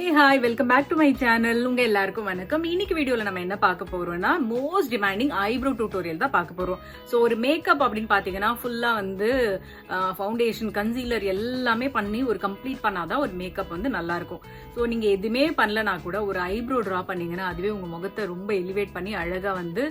Hey hi, welcome back to my channel. உங்க எல்லாருக்கும் வணக்கம். இன்னைக்கு வீடியோல நம்ம என்ன பார்க்க போறோம்னா மோஸ்ட் டிமாண்டிங் ஐப்ரோ டியூட்டோரியல் தான் பார்க்க போறோம். சோ ஒரு மேக்கப் அப்படின்னு பாத்தீங்கன்னா ஃபுல்லா வந்து ஃபவுண்டேஷன், கன்சீலர் எல்லாமே பண்ணி ஒரு கம்ப்ளீட் பண்ணாதான் ஒரு மேக்கப் வந்து நல்லா இருக்கும். சோ நீங்க எதுவுமே பண்ணலனா கூட ஒரு ஐப்ரோ டிரா பண்ணீங்கன்னா அதுவே உங்க முகத்தை ரொம்ப எலிவேட் பண்ணி அழகா வந்து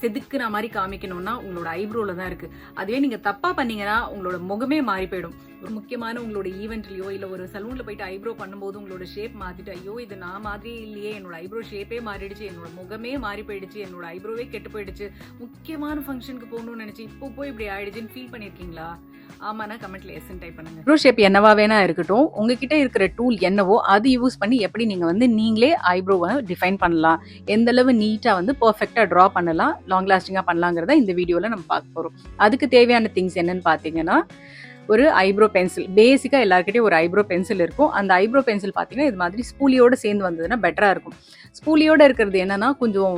செதுக்குன மாதிரி காமிக்கணும்னா உங்களோட ஐப்ரோல தான் இருக்கு. அதுவே நீங்க தப்பா பண்ணீங்கன்னா உங்களோட முகமே மாறி போயிடும். ஒரு முக்கியமான உங்களோட ஈவெண்ட்லயோ இல்ல ஒரு சலூன்ல போயிட்டு ஐப்ரோ பண்ணும்போது உங்களோட ஷேப் மாத்திட்டு ஐயோ இது நான் மாதிரி இல்லையே, என்னோட ஐப்ரோ ஷேப்பே மாறிடுச்சு, என்னோட முகமே மாறி போயிடுச்சு, என்னோட ஐப்ரோவே கெட்டு போயிடுச்சு, முக்கியமான ஃபங்க்ஷனுக்கு போகணும்னு நினைச்சு இப்போ போய் இப்படி ஆயிடுச்சுன்னு ஃபீல் பண்ணிருக்கீங்களா? ஆமாண்ணா கமெண்ட்ல எஸ் டைப் பண்ணுங்க. ஐப்ரோ ஷேப் என்னவா வேணா இருக்கட்டும், உங்ககிட்ட இருக்கிற டூல் என்னவோ அது யூஸ் பண்ணி எப்படி நீங்க வந்து நீங்களே ஐப்ரோவை டிஃபைன் பண்ணலாம், எந்த அளவு நீட்டா வந்து பெர்ஃபெக்ட்டா டிரா பண்ணலாம், லாங் லாஸ்டிங்கா பண்ணலாங்கிறத இந்த வீடியோல நம்ம பார்க்க போறோம். அதுக்கு தேவையான திங்ஸ் என்னன்னு பாத்தீங்கன்னா, ஒரு ஐப்ரோ பென்சில். பேசிக்கா எல்லாருக்கிட்டையும் ஒரு ஐப்ரோ பென்சில் இருக்கும். அந்த ஐப்ரோ பென்சில் பார்த்தீங்கன்னா இது மாதிரி ஸ்பூலியோட சேர்ந்து வந்ததுன்னா பெட்டரா இருக்கும். ஸ்பூலியோட இருக்கிறது என்னன்னா கொஞ்சம்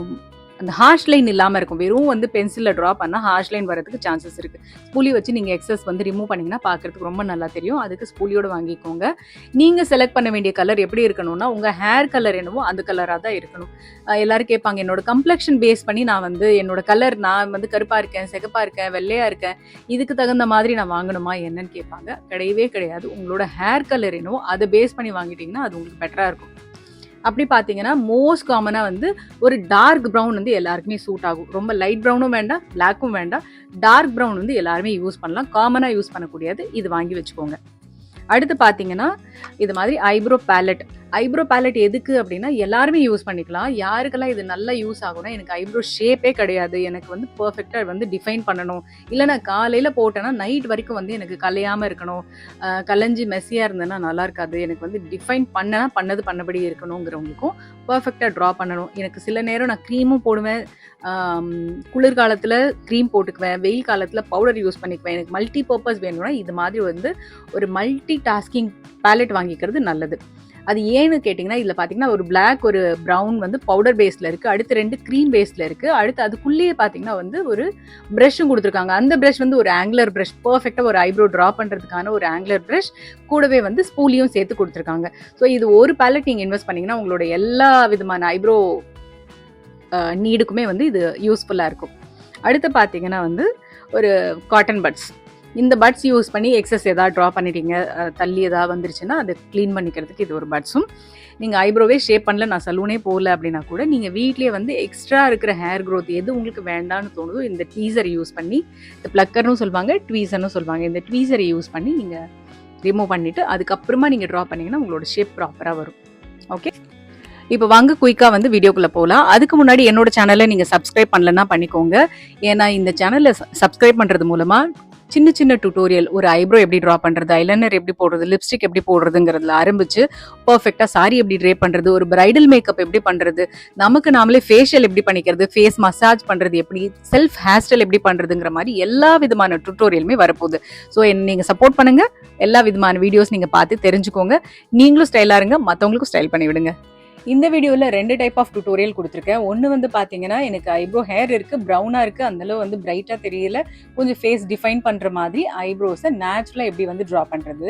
அந்த ஹார்ஷ் லைன் இல்லாமல் இருக்கும். வெறும் வந்து பென்சிலில் ட்ரா பண்ணால் ஹார்ஷ் லைன் வரதுக்கு சான்சஸ் இருக்குது. ஸ்பூலி வச்சு நீங்கள் எக்ஸஸ் வந்து ரிமூவ் பண்ணிங்கன்னா பார்க்குறதுக்கு ரொம்ப நல்லா தெரியும். அதுக்கு ஸ்பூலியோடு வாங்கிக்கோங்க. நீங்கள் செலக்ட் பண்ண வேண்டிய கலர் எப்படி இருக்கணும்னா உங்கள் ஹேர் கலர் என்னவோ அந்த கலராக தான் இருக்கணும். எல்லாரும் கேட்பாங்க என்னோட கம்ப்ளெக்ஷன் பேஸ் பண்ணி நான் வந்து என்னோட கலர் நான் வந்து கருப்பாக இருக்கேன், சிகப்பாக இருக்கேன், வெள்ளையாக இருக்கேன், இதுக்கு தகுந்த மாதிரி நான் வாங்கணுமா என்னன்னு கேட்பாங்க. கிடையவே கிடையாது. உங்களோட ஹேர் கலர் என்னவோ அதை பேஸ் பண்ணி வாங்கிட்டீங்கன்னா அது உங்களுக்கு பெட்டராக இருக்கும். அப்படி பார்த்தீங்கன்னா மோஸ்ட் காமனாக வந்து ஒரு டார்க் ப்ரௌன் வந்து எல்லாருக்குமே சூட் ஆகும். ரொம்ப லைட் ப்ரௌனும் வேண்டாம், பிளாக்கும் வேண்டாம், டார்க் ப்ரௌன் வந்து எல்லாருமே யூஸ் பண்ணலாம். காமனாக யூஸ் பண்ணக்கூடியது இது வாங்கி வச்சுக்கோங்க. அடுத்து பார்த்தீங்கன்னா இது மாதிரி ஐப்ரோ பேலட். ஐப்ரோ பேலட் எதுக்கு அப்படின்னா எல்லாருமே யூஸ் பண்ணிக்கலாம். யாருக்கெல்லாம் இது நல்லா யூஸ் ஆகும்னா, எனக்கு ஐப்ரோ ஷேப்பே கிடையாது, எனக்கு வந்து பர்ஃபெக்டாக வந்து டிஃபைன் பண்ணணும், இல்லை நான் காலையில் போட்டேன்னா நைட் வரைக்கும் வந்து எனக்கு கலையாமல் இருக்கணும், கலைஞ்சி மெஸ்ஸியாக இருந்தேன்னா நல்லா இருக்காது, எனக்கு வந்து டிஃபைன் பண்ணனா பண்ணது பண்ணபடி இருக்கணுங்கிறவங்களுக்கும் பர்ஃபெக்டாக ட்ரா பண்ணணும். எனக்கு சில நேரம் நான் க்ரீமும் போடுவேன், குளிர்காலத்தில் க்ரீம் போட்டுக்குவேன், வெயில் காலத்தில் பவுடர் யூஸ் பண்ணிக்குவேன், எனக்கு மல்டி பர்பஸ் வேணும்னா இது மாதிரி வந்து ஒரு மல்டி டாஸ்கிங் பேலட் வாங்கிக்கிறது நல்லது. அது ஏன்னு கேட்டிங்கன்னா இதில் பார்த்தீங்கன்னா ஒரு பிளாக் ஒரு ப்ரௌன் வந்து பவுடர் பேஸில் இருக்குது, அடுத்து 2 க்ரீம் பேஸில் இருக்குது, அடுத்து அதுக்குள்ளேயே பார்த்தீங்கன்னா வந்து ஒரு ப்ரஷ்ஷும் கொடுத்துருக்காங்க. அந்த ப்ரஷ் வந்து ஒரு ஆங்குலர் ப்ரஷ், பர்ஃபெக்டாக ஒரு ஐப்ரோ ட்ரா பண்ணுறதுக்கான ஒரு ஆங்குலர் ப்ரஷ், கூடவே வந்து ஸ்பூலியும் சேர்த்து கொடுத்துருக்காங்க. ஸோ இது ஒரு பேலட் நீங்கள் இன்வெஸ்ட் பண்ணிங்கன்னா உங்களோட எல்லா விதமான ஐப்ரோ நீடுக்குமே வந்து இது யூஸ்ஃபுல்லாக இருக்கும். அடுத்து பார்த்தீங்கன்னா வந்து ஒரு காட்டன் பட்ஸ். இந்த பட்ஸ் யூஸ் பண்ணி எக்ஸஸ் எதாவது ட்ரா பண்ணிட்டீங்க, தள்ளி எதாவது வந்துருச்சுன்னா அதை க்ளீன் பண்ணிக்கிறதுக்கு இது ஒரு பட்ஸும். நீங்கள் ஐப்ரோவே ஷேப் பண்ணல, நான் சலூனே போகல அப்படின்னா கூட நீங்கள் வீட்லேயே வந்து எக்ஸ்ட்ரா இருக்கிற ஹேர் க்ரோத் எது உங்களுக்கு வேண்டான்னு தோணுதோ இந்த ட்வீசர் யூஸ் பண்ணி, இந்த ப்ளக்கர்னு சொல்லுவாங்க, ட்வீசர்னு சொல்லுவாங்க, இந்த ட்வீசரை யூஸ் பண்ணி நீங்கள் ரிமூவ் பண்ணிவிட்டு அதுக்கப்புறமா நீங்கள் ட்ரா பண்ணிங்கன்னா உங்களோட ஷேப் ப்ராப்பராக வரும். ஓகே, இப்போ வாங்க குயிக்காக வந்து வீடியோக்குள்ளே போகலாம். அதுக்கு முன்னாடி என்னோட சேனலை நீங்கள் சப்ஸ்கிரைப் பண்ணலன்னா பண்ணிக்கோங்க. ஏன்னா இந்த சேனலை சப்ஸ்கிரைப் பண்ணுறது மூலமாக சின்ன சின்ன டியூட்டோரியல், ஒரு ஐப்ரோ எப்படி ட்ரா பண்ணுறது, ஐலைனர் எப்படி போடுறது, லிப்ஸ்டிக் எப்படி போடுறதுங்கிறதுல ஆரம்பிச்சு பர்ஃபெக்டாக சாரி எப்படி ட்ரே பண்ணுறது, ஒரு பிரைடல் மேக்கப் எப்படி பண்ணுறது, நமக்கு நாமளே ஃபேஷியல் எப்படி பண்ணிக்கிறது, ஃபேஸ் மசாஜ் பண்ணுறது எப்படி, செல்ஃப் ஹேர் ஸ்டைல் எப்படி பண்ணுறதுங்கிற மாதிரி எல்லா விதமான டியூட்டோரியலுமே வரப்போகுது. ஸோ நீங்கள் சப்போர்ட் பண்ணுங்கள், எல்லா விதமான வீடியோஸ் நீங்கள் பார்த்து தெரிஞ்சுக்கோங்க, நீங்களும் ஸ்டைலாக இருங்க, மற்றவங்களுக்கும் ஸ்டைல் பண்ணி விடுங்க. இந்த வீடியோவில் 2 டைப் ஆஃப் டியூட்டோரியல் கொடுத்துருக்கேன். ஒன்று வந்து பார்த்தீங்கன்னா எனக்கு ஐப்ரோ ஹேர் இருக்குது, ப்ரௌனாக இருக்குது, அந்தளவு வந்து பிரைட்டாக தெரியல, கொஞ்சம் ஃபேஸ் டிஃபைன் பண்ணுற மாதிரி ஐப்ரோஸை நேச்சுரலாக எப்படி வந்து ட்ரா பண்ணுறது.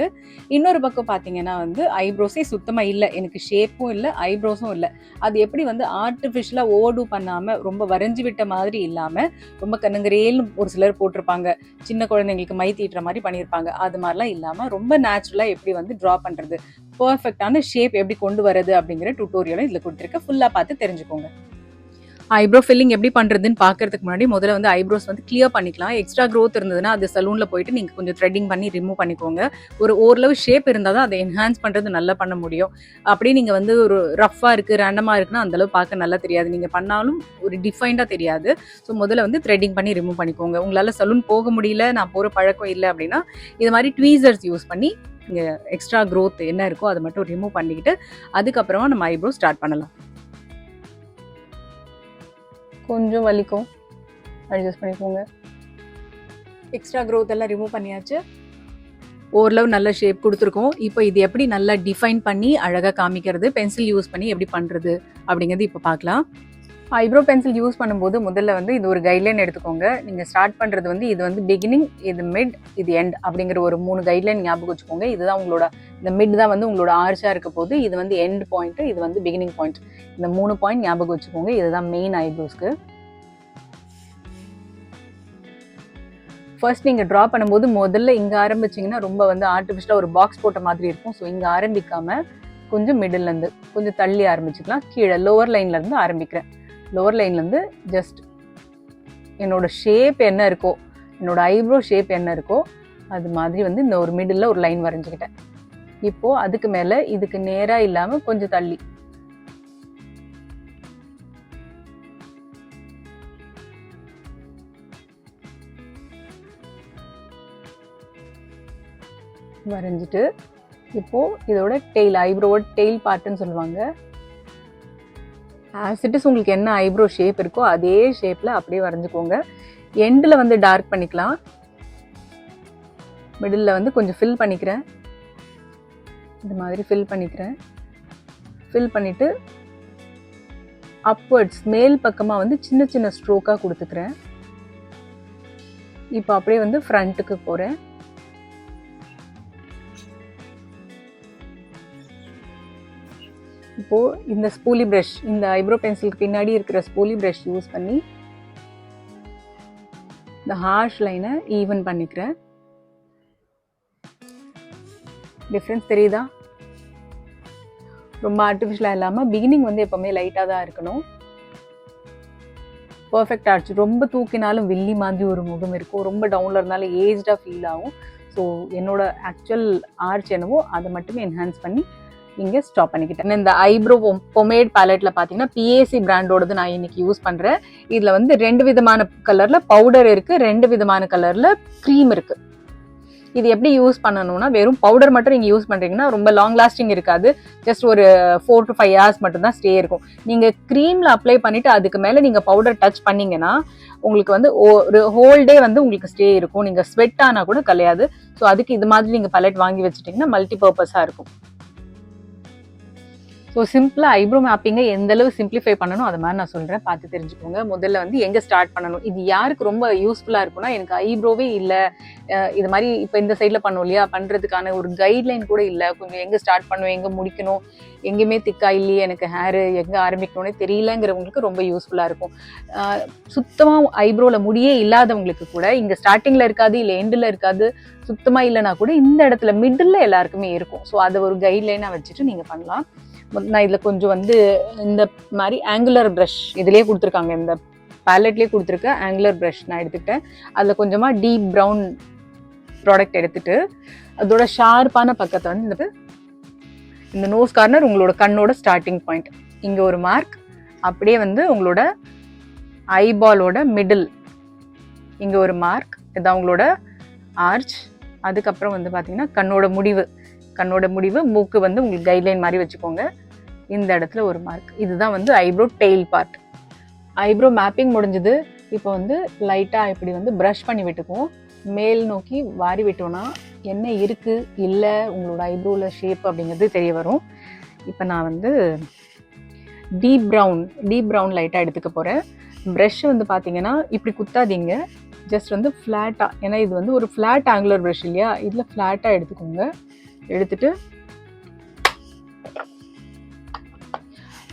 இன்னொரு பக்கம் பார்த்தீங்கன்னா வந்து ஐப்ரோஸே சுத்தமாக இல்லை, எனக்கு ஷேப்பும் இல்லை, ஐப்ரோஸும் இல்லை, அது எப்படி வந்து ஆர்டிஃபிஷியலாக ஓவர்டூ பண்ணாமல் ரொம்ப வரைஞ்சி விட்ட மாதிரி இல்லாமல் ரொம்ப கண்ணுங்கரேல்னு ஒரு சிலர் போட்டிருப்பாங்க, சின்ன குழந்தைங்களுக்கு மை தீட்டுற மாதிரி பண்ணியிருப்பாங்க, அது மாதிரிலாம் இல்லாமல் ரொம்ப நேச்சுரலாக எப்படி வந்து ட்ரா பண்ணுறது, பர்ஃபெக்டான ஷேப் எப்படி கொண்டு வரது அப்படிங்கிற டியூட்டோரியலும் இதில் கொடுத்துருக்கேன். ஃபுல்லாக பார்த்து தெரிஞ்சுக்கோங்க. ஐப்ரோ ஃபில்லிங் எப்படி பண்ணுறதுன்னு பார்க்கறதுக்கு முன்னாடி முதல்ல வந்து ஐப்ரோஸ் வந்து கிளியர் பண்ணிக்கலாம். எக்ஸ்ட்ரா க்ரோத் இருந்ததுன்னா அது சலூனில் போயிட்டு நீங்கள் கொஞ்சம் த்ரெட்டிங் பண்ணி ரிமூவ் பண்ணிக்கோங்க. ஓரளவு ஷேப் இருந்தால் தான் அதை என்ஹான்ஸ் பண்ணுறது நல்லா பண்ண முடியும். அப்படியே நீங்கள் வந்து ஒரு ரஃப்பாக இருக்குது, ரேண்டமாக இருக்குன்னா அந்தளவு பார்க்க நல்லா தெரியாது, நீங்கள் பண்ணாலும் ஒரு டிஃபைண்டாக தெரியாது. ஸோ முதல்ல வந்து த்ரெட்டிங் பண்ணி ரிமூவ் பண்ணிக்கோங்க. உங்களால் சலூன் போக முடியல, நான் போகிற பழக்கம் இல்லை அப்படின்னா இது மாதிரி ட்வீசர்ஸ் யூஸ் பண்ணி இங்கே எக்ஸ்ட்ரா க்ரோத் என்ன இருக்கோ அதை மட்டும் ரிமூவ் பண்ணிக்கிட்டு அதுக்கப்புறமா நம்ம ஐப்ரோ ஸ்டார்ட் பண்ணலாம். கொஞ்சம் வலிக்கும், அட்ஜஸ்ட் பண்ணிக்கோங்க. எக்ஸ்ட்ரா க்ரோத் எல்லாம் ரிமூவ் பண்ணியாச்சு, ஓரளவு நல்ல ஷேப் கொடுத்துருக்கோம். இப்போ இது எப்படி நல்லா டிஃபைன் பண்ணி அழகாக காமிக்கிறது, பென்சில் யூஸ் பண்ணி எப்படி பண்ணுறது அப்படிங்கிறது இப்போ பார்க்கலாம். ஐப்ரோ பென்சில் யூஸ் பண்ணும்போது முதல்ல வந்து இது ஒரு கைட்லைன் எடுத்துக்கோங்க. நீங்கள் ஸ்டார்ட் பண்ணுறது வந்து இது வந்து பிகினிங், இது மிட், இது எண்ட் அப்படிங்கிற ஒரு 3 கைட்லைன் ஞாபகம் வச்சுக்கோங்க. இதுதான் உங்களோட இந்த மிட் தான் வந்து உங்களோட ஆர்ச்சாக இருக்க போது, இது வந்து எண்ட் பாயிண்ட்டு, இது வந்து பிகினிங் பாயிண்ட். இந்த 3 பாயிண்ட் ஞாபகம் வச்சுக்கோங்க. இதுதான் மெயின் ஐப்ரோஸ்க்கு. ஃபர்ஸ்ட் நீங்கள் ட்ரா பண்ணும்போது முதல்ல இங்கே ஆரம்பிச்சிங்கன்னா ரொம்ப வந்து ஆர்டிஃபிஷியலாக ஒரு பாக்ஸ் போட்ட மாதிரி இருக்கும். ஸோ இங்கே ஆரம்பிக்காமல் கொஞ்சம் மிடில்லேருந்து கொஞ்சம் தள்ளி ஆரம்பிச்சுக்கலாம். கீழே லோவர் லைன்லேருந்து ஆரம்பிக்கிறேன். லோவர் லைன்லேருந்து ஜஸ்ட் என்னோட ஷேப் என்ன இருக்கோ, என்னோட ஐப்ரோ ஷேப் என்ன இருக்கோ அது மாதிரி வந்து இந்த ஒரு மிடில் ஒரு லைன் வரைஞ்சிக்கிட்டேன். இப்போது அதுக்கு மேலே இதுக்கு நேராக இல்லாமல் கொஞ்சம் தள்ளி வரைஞ்சிட்டு இப்போது இதோட டெய்ல், ஐப்ரோவோட டெய்ல் பார்ட்டுன்னு சொல்லுவாங்க. ஆஸ் இட் இஸ் உங்களுக்கு என்ன ஐப்ரோ ஷேப் இருக்கோ அதே ஷேப்பில் அப்படியே வரைஞ்சிக்கோங்க. எண்டில் வந்து டார்க் பண்ணிக்கலாம். மிடில் வந்து கொஞ்சம் ஃபில் பண்ணிக்கிறேன். இந்த மாதிரி ஃபில் பண்ணிக்கிறேன். ஃபில் பண்ணிவிட்டு அப்வர்ட்ஸ் மேல் பக்கமாக வந்து சின்ன சின்ன ஸ்ட்ரோக்காக கொடுத்துக்கிறேன். இப்போ அப்படியே வந்து ஃப்ரண்ட்டுக்கு போகிறேன். இப்போது இந்த ஸ்பூலி ப்ரஷ், இந்த ஐப்ரோ பென்சிலுக்கு பின்னாடி இருக்கிற ஸ்பூலி ப்ரஷ் யூஸ் பண்ணி இந்த ஹார்ஷ் லைனை ஈவன் பண்ணிக்கிறேன். டிஃப்ரென்ஸ் தெரியுதா? ரொம்ப ஆர்டிஃபிஷியலாக இல்லாமல் பிகினிங் வந்து எப்போவுமே லைட்டாக தான் இருக்கணும். Perfect arch. ரொம்ப தூக்கினாலும் வில்லி மாதிரி ஒரு முகம் இருக்கும். ரொம்ப டவுனில் இருந்தாலும் ஏஜ்டாக ஃபீல் ஆகும். ஸோ என்னோட ஆக்சுவல் ஆர்ச் என்னவோ அதை மட்டுமே என்ஹான்ஸ் பண்ணி இங்கே ஸ்டாப் பண்ணிக்கிட்டேன். இந்த ஐப்ரோ பொமேட் பேலட்டில் பார்த்தீங்கன்னா பிஏசி பிராண்டோடது நான் இன்னைக்கு யூஸ் பண்ணுறேன். இதில் வந்து 2 விதமான கலரில் பவுடர் இருக்குது, 2 விதமான கலரில் க்ரீம் இருக்குது. இது எப்படி யூஸ் பண்ணணும்னா, வெறும் பவுடர் மட்டும் நீங்கள் யூஸ் பண்ணுறீங்கன்னா ரொம்ப லாங் லாஸ்டிங் இருக்காது. ஜஸ்ட் ஒரு 4 to 5 hours மட்டும்தான் ஸ்டே இருக்கும். நீங்கள் க்ரீமில் அப்ளை பண்ணிவிட்டு அதுக்கு மேலே நீங்கள் பவுடர் டச் பண்ணிங்கன்னா உங்களுக்கு வந்து ஒரு ஹோல் டே வந்து உங்களுக்கு ஸ்டே இருக்கும். நீங்கள் ஸ்வெட் ஆனால் கூட கலையாது. ஸோ அதுக்கு இது மாதிரி நீங்கள் பலட் வாங்கி வச்சுட்டிங்கன்னா மல்டி பர்பஸாக இருக்கும். ஸோ சிம்பிளாக ஐப்ரோ மேப்பிங்கை எந்தளவு சிம்பிளிஃபை பண்ணணும் அது மாதிரி நான் சொல்கிறேன், பார்த்து தெரிஞ்சுக்கோங்க. முதல்ல வந்து எங்கே ஸ்டார்ட் பண்ணணும், இது யாருக்கு ரொம்ப யூஸ்ஃபுல்லாக இருக்கும்னா, எனக்கு ஐப்ரோவே இல்லை, இது மாதிரி இப்போ இந்த சைடில் பண்ணோம் இல்லையா, பண்ணுறதுக்கான ஒரு கைட்லைன் கூட இல்லை, கொஞ்சம் எங்கே ஸ்டார்ட் பண்ணணும், எங்கே முடிக்கணும், எங்கேயுமே திக்கா இல்லையே, எனக்கு ஹேரு எங்கே ஆரம்பிக்கணும்னே தெரியலங்கிறவங்களுக்கு ரொம்ப யூஸ்ஃபுல்லாக இருக்கும். சுத்தமாக ஐப்ரோவில் முடியே இல்லாதவங்களுக்கு கூட இங்கே ஸ்டார்டிங்கில் இருக்காது, இல்லை எண்டில் இருக்காது, சுத்தமாக இல்லைனா கூட இந்த இடத்துல மிடில் எல்லாருக்குமே இருக்கும். ஸோ அதை ஒரு கைட்லைனாக வச்சுட்டு நீங்கள் பண்ணலாம். நான் இதில் கொஞ்சம் வந்து இந்த மாதிரி ஆங்குலர் ப்ரஷ் இதிலே கொடுத்துருக்காங்க, இந்த பேலட்லேயே கொடுத்துருக்க ஆங்குலர் ப்ரஷ் நான் எடுத்துக்கிட்டேன். அதில் கொஞ்சமாக டீப் ப்ரௌன் ப்ராடக்ட் எடுத்துகிட்டு அதோட ஷார்ப்பான பக்கத்தை வந்து இந்த நோஸ் கார்னர் உங்களோட கண்ணோட ஸ்டார்டிங் பாயிண்ட் இங்கே ஒரு மார்க், அப்படியே வந்து உங்களோட ஐபாலோட மிடில் இங்கே ஒரு மார்க், இதான் உங்களோட ஆர்ச். அதுக்கப்புறம் வந்து பார்த்தீங்கன்னா கண்ணோட முடிவு மூக்கு வந்து உங்களுக்கு கைட்லைன் மாதிரி வச்சுக்கோங்க. இந்த இடத்துல ஒரு மார்க். இதுதான் வந்து eyebrow tail part. Eyebrow mapping முடிஞ்சது. இப்போ வந்து லைட்டாக இப்படி வந்து ப்ரஷ் பண்ணி விட்டுக்குவோம். மேல் நோக்கி வாரி விட்டோன்னா என்ன இருக்குது இல்லை உங்களோட ஐப்ரோவில் ஷேப் அப்படிங்கிறது தெரிய வரும். இப்போ நான் வந்து டீப் ப்ரௌன் லைட்டாக எடுத்துக்க போகிறேன். ப்ரஷ் வந்து பார்த்தீங்கன்னா இப்படி குத்தாதீங்க, ஜஸ்ட் வந்து ஃப்ளாட்டாக, ஏன்னா இது வந்து ஒரு ஃப்ளாட் ஆங்குலர் ப்ரஷ் இல்லையா, இதில் ஃப்ளாட்டாக எடுத்துக்கோங்க. எடுத்துட்டு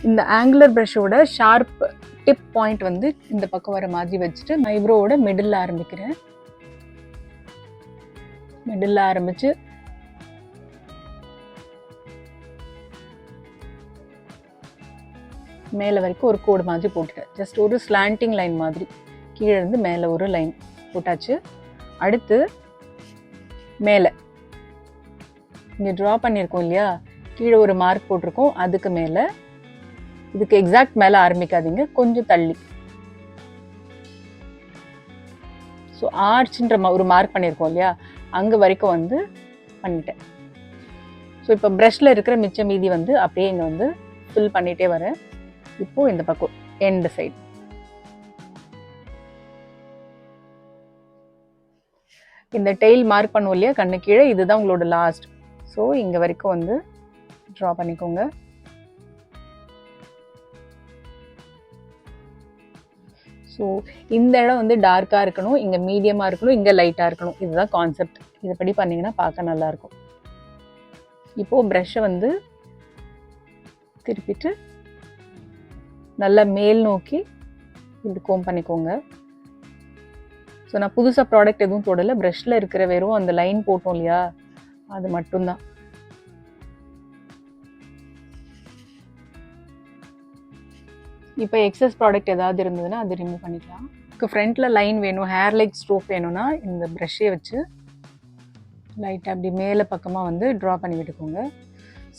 இந்த ஆங்குலர் ப்ரஷோட ஷார்ப் டிப் பாயிண்ட் வந்து இந்த பக்கம் வர மாதிரி வச்சுட்டு ஐப்ரோவோட மிடில் ஆரம்பிக்கிறேன். மிடில் ஆரம்பிச்சு மேலே வரைக்கும் ஒரு கோடு மாதிரி போட்டுட்டேன். ஜஸ்ட் ஒரு ஸ்லாண்டிங் லைன் மாதிரி கீழே இருந்து மேலே ஒரு லைன் போட்டாச்சு. அடுத்து மேலே இங்கே ட்ரா பண்ணியிருக்கோம் இல்லையா, கீழே ஒரு மார்க் போட்டிருக்கோம், அதுக்கு மேலே இதுக்கு எக்ஸாக்ட் மேலே ஆரம்பிக்காதீங்க, கொஞ்சம் தள்ளி. ஸோ ஆர்ச்ன்ற ஒரு மார்க் பண்ணியிருக்கோம் இல்லையா, அங்கே வரைக்கும் வந்து பண்ணிட்டேன். ஸோ இப்போ ப்ரஷில் இருக்கிற மிச்ச மீதி வந்து அப்படியே இங்கே வந்து ஃபில் பண்ணிகிட்டே வரேன். இப்போது இந்த பக்கம் எண்டு சைடு இந்த டெய்ல் மார்க் பண்ணுவோம் இல்லையா கண்ணு கீழே, இதுதான் உங்களோட லாஸ்ட். ஸோ இங்கே வரைக்கும் வந்து ட்ரா பண்ணிக்கோங்க. ஸோ இந்த இடம் வந்து டார்க்காக இருக்கணும், இங்கே மீடியமாக இருக்கணும், இங்கே லைட்டாக இருக்கணும். இதுதான் கான்செப்ட். இதுபடி பண்ணிங்கன்னா பார்க்க நல்லாயிருக்கும். இப்போது ப்ரஷ்ஷை வந்து திருப்பிட்டு நல்லா மேல் நோக்கி இப்படி கோம் பண்ணிக்கோங்க. ஸோ நான் புதுசாக ப்ராடக்ட் எதுவும் தொடலை, ப்ரஷ்ஷில் இருக்கிற வெறும் அந்த லைன் போட்டோம் இல்லையா, அது மட்டும்தான். இப்போ எக்ஸஸ் ப்ராடக்ட் ஏதாவது இருந்ததுன்னா அது ரிமூவ் பண்ணிக்கலாம். ஃப்ரண்ட்டில் லைன் வேணும், ஹேர் லைக் ஸ்ட்ரோக் வேணும்னா இந்த ப்ரஷ்ஷை வச்சு லைட்டாக அப்படி மேலே பக்கமாக வந்து ட்ரா பண்ணி விட்டுக்கோங்க.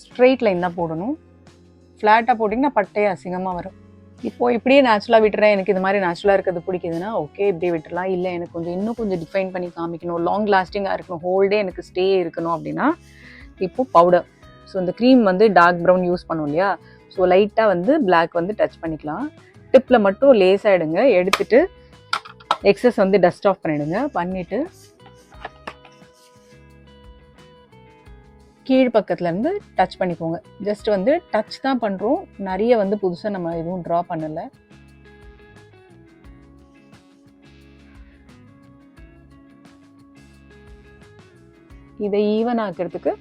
ஸ்ட்ரெயிட் லைன் தான் போடணும். ஃப்ளாட்டாக போட்டிங்கன்னா பட்டையை அசிங்கமாக வரும். இப்போது இப்படியே நேச்சுரலாக விட்டுறேன், எனக்கு இது மாதிரி நேச்சுரலாக இருக்கிறது பிடிக்குதுன்னா ஓகே இப்படியே விட்டுடலாம். இல்லை எனக்கு இன்னும் கொஞ்சம் டிஃபைன் பண்ணி காமிக்கணும், லாங் லாஸ்டிங்காக இருக்கணும், ஹோல்டே எனக்கு ஸ்டே இருக்கணும் அப்படின்னா இப்போது பவுடர். ஸோ இந்த க்ரீம் வந்து டார்க் ப்ரௌன் யூஸ் பண்ணோம் இல்லையா, ஸோ லைட்டாக வந்து பிளாக் வந்து டச் பண்ணிக்கலாம். டிப்பில் மட்டும் லேஸாக எடுங்க, எடுத்துட்டு எக்ஸஸ் வந்து டஸ்ட் ஆஃப் பண்ணிவிடுங்க. பண்ணிவிட்டு கீழ் பக்கத்துலேருந்து டச் பண்ணிக்கோங்க. ஜஸ்ட் வந்து டச் தான் பண்ணுறோம், நிறைய வந்து புதுசாக நம்ம எதுவும் ட்ரா பண்ணலை. இதை ஈவன் ஆக்கிறதுக்கு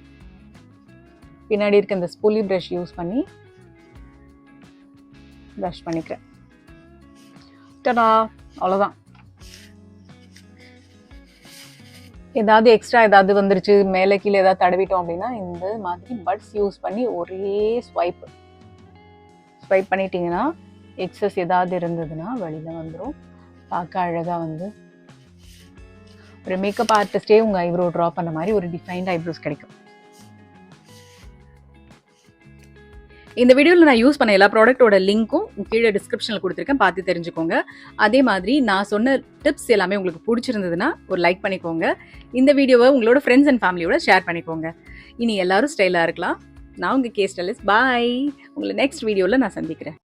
பின்னாடி இருக்க இந்த ஸ்பூலி ப்ரஷ் யூஸ் பண்ணி ப்ரஷ் பண்ணிக்கிறேன். டடா, அவ்வளோதான். ஏதாவது எக்ஸ்ட்ரா ஏதாவது வந்துருச்சு, மேலே கீழே ஏதாவது தடவிட்டோம் அப்படின்னா இந்த மாதிரி பட்ஸ் யூஸ் பண்ணி ஒரே ஸ்வைப் பண்ணிட்டீங்கன்னா எக்ஸஸ் ஏதாவது இருந்ததுன்னா வெளியில் வந்துடும். பார்க்க அழகாக வந்து ஒரு மேக்கப் ஆர்டிஸ்டே உங்கள் ஐப்ரோ ட்ரா பண்ண மாதிரி ஒரு டிஃபைன்ட் ஐப்ரோஸ் கிடைக்கும். இந்த வீடியோவில் நான் யூஸ் பண்ண எல்லா ப்ராடக்ட்டோட லிங்க்கும் கீழே டிஸ்கிரிப்ஷனில் கொடுத்துருக்கேன், பார்த்து தெரிஞ்சுக்கோங்க. அதே மாதிரி நான் சொன்ன டிப்ஸ் எல்லாமே உங்களுக்கு பிடிச்சிருந்ததுன்னா ஒரு லைக் பண்ணிக்கோங்க. இந்த வீடியோவை உங்களோட ஃப்ரெண்ட்ஸ் அண்ட் ஃபேமிலியோட ஷேர் பண்ணிக்கோங்க. இனி எல்லாரும் ஸ்டைலாக இருக்கலாம். நான் உங்கள் கே ஸ்டைலிஸ்ட். பாய். உங்களை நெக்ஸ்ட் வீடியோவில் நான் சந்திக்கிறேன்.